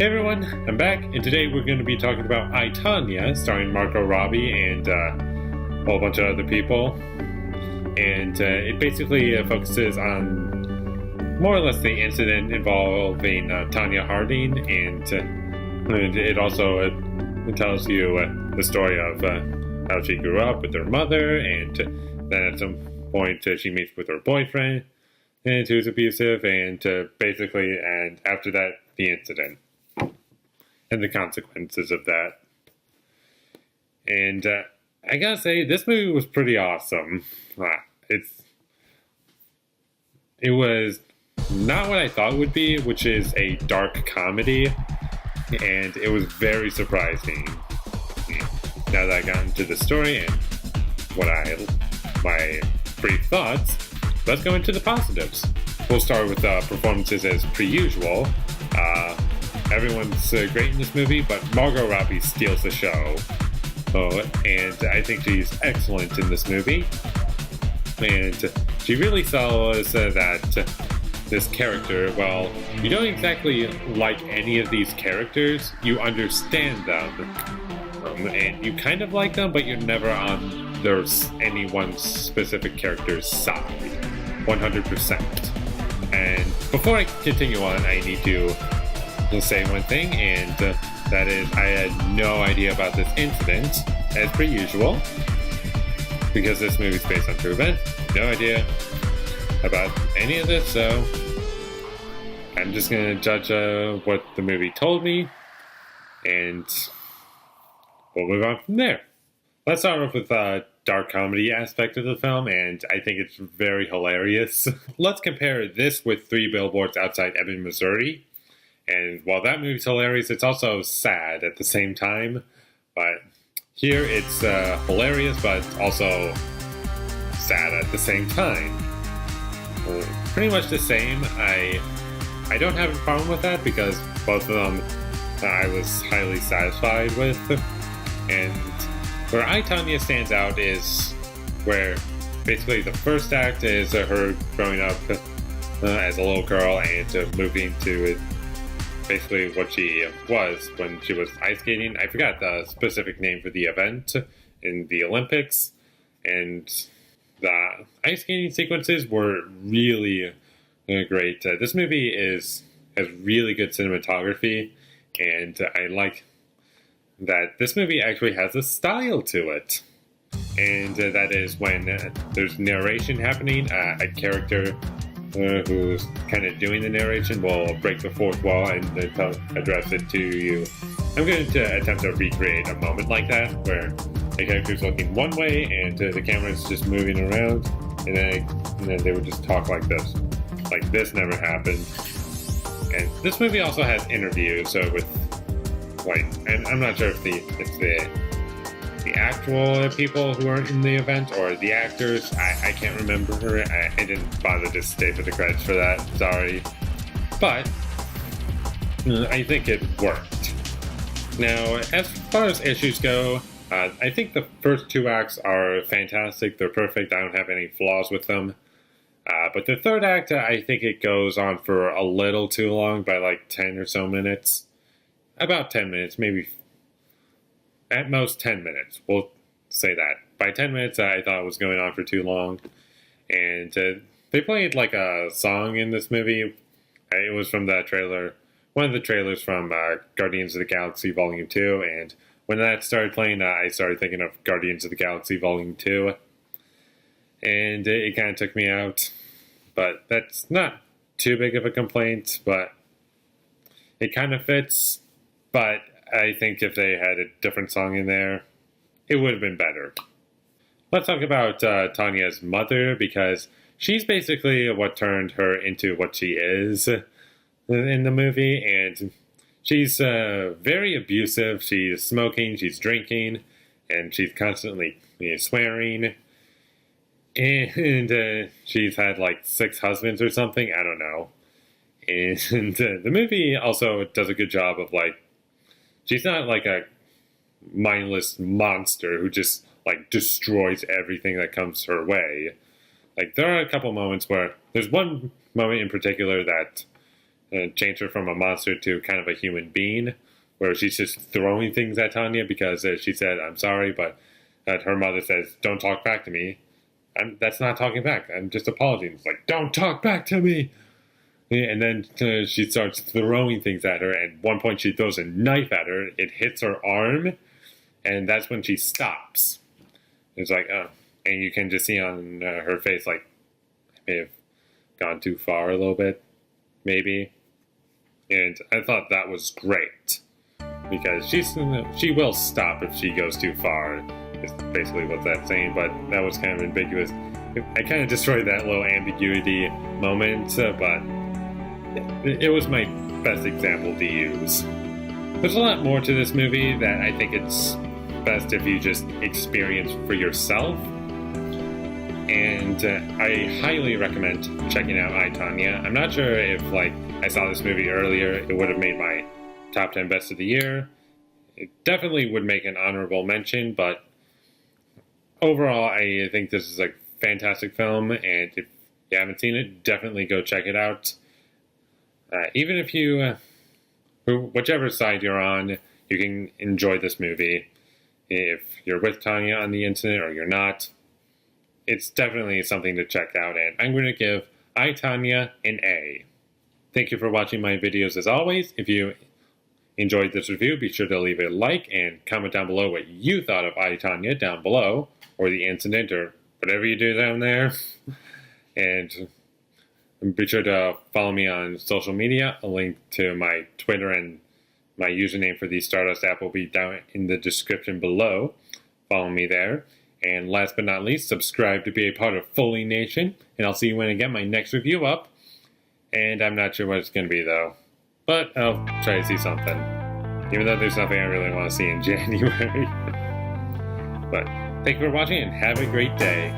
Hey everyone, I'm back, and today we're going to be talking about I, Tonya, starring Margot Robbie and a whole bunch of other people. And it basically focuses on more or less the incident involving Tonya Harding, and it also tells you the story of how she grew up with her mother, and then at some point she meets with her boyfriend, and who's abusive, and basically, and after that, the incident and the consequences of that. And I gotta say, this movie was pretty awesome. It was not what I thought it would be, which is a dark comedy, and it was very surprising. Now that I got into the story and my brief thoughts, let's go into the positives. We'll start with performances as per usual. Everyone's great in this movie, but Margot Robbie steals the show. And I think she's excellent in this movie. And she really sells that this character, well, you don't exactly like any of these characters, you understand them. And you kind of like them, but you're never on any one specific character's side. 100%. And before I continue on, I need to say one thing, and that is I had no idea about this incident, as per usual, because this movie's based on true events. No idea about any of this, so I'm just going to judge what the movie told me, and we'll move on from there. Let's start off with the dark comedy aspect of the film, and I think it's very hilarious. Let's compare this with 3 Billboards Outside Ebbing, Missouri. And while that movie's hilarious, it's also sad at the same time. But here it's hilarious, but also sad at the same time. Pretty much the same. I don't have a problem with that because both of them I was highly satisfied with. And where I, Tonya stands out is where basically the first act is her growing up as a little girl and moving to basically what she was when she was ice skating. I forgot the specific name for the event in the Olympics. And the ice skating sequences were really great. This movie has really good cinematography, and I like that this movie actually has a style to it. And that is when there's narration happening, a character who's kind of doing the narration will break the fourth wall and address it to you. I'm going to attempt to recreate a moment like that, where the character's looking one way and the camera's just moving around, and then they would just talk like this. Like this never happened. And this movie also has interviews with, and I'm not sure if it's the actual people who are in the event or the actors. I can't remember her. I didn't bother to stay for the credits for that. Sorry. But I think it worked. Now, as far as issues go, I think the first 2 acts are fantastic. They're perfect. I don't have any flaws with them. But the third act, I think it goes on for a little too long, by like 10 or so minutes. About 10 minutes, maybe at most 10 minutes. We'll say that. By 10 minutes, I thought it was going on for too long. And they played like a song in this movie. It was from the trailer, one of the trailers from Guardians of the Galaxy Volume 2. And when that started playing, I started thinking of Guardians of the Galaxy Volume 2. And it kind of took me out. But that's not too big of a complaint, but it kind of fits. But I think if they had a different song in there, it would have been better. Let's talk about Tonya's mother, because she's basically what turned her into what she is in the movie. And she's very abusive. She's smoking, she's drinking, and she's constantly swearing. And she's had like 6 husbands or something. I don't know. And the movie also does a good job of she's not like a mindless monster who just destroys everything that comes her way. There are a couple moments where there's one moment in particular that changed her from a monster to kind of a human being, where she's just throwing things at Tonya because she said, "I'm sorry," but her mother says, "Don't talk back to me." That's not talking back. I'm just apologizing. It's like, "Don't talk back to me." And then she starts throwing things at her. At one point, she throws a knife at her. It hits her arm, and that's when she stops. It's like, oh. And you can just see on her face, like, I may have gone too far a little bit, maybe. And I thought that was great, because she will stop if she goes too far. Is basically what that's saying, but that was kind of ambiguous. I kind of destroyed that little ambiguity moment, but it was my best example to use. There's a lot more to this movie that I think it's best if you just experience for yourself. And I highly recommend checking out I, Tonya. I'm not sure if, like, I saw this movie earlier, it would have made my top 10 best of the year. It definitely would make an honorable mention, but overall, I think this is a fantastic film, and if you haven't seen it, definitely go check it out. Even if you, whichever side you're on, you can enjoy this movie. If you're with Tonya on the internet or you're not, it's definitely something to check out, and I'm going to give I, Tonya an A. Thank you for watching my videos as always. If you enjoyed this review, be sure to leave a like and comment down below what you thought of I, Tonya down below, or the incident, or whatever you do down there. And be sure to follow me on social media. A link to my Twitter and my username for the Stardust app will be down in the description below. Follow me there. And last but not least, subscribe to be a part of Foley Nation. And I'll see you when I get my next review up. And I'm not sure what it's going to be, though. But I'll try to see something. Even though there's nothing I really want to see in January. But thank you for watching and have a great day.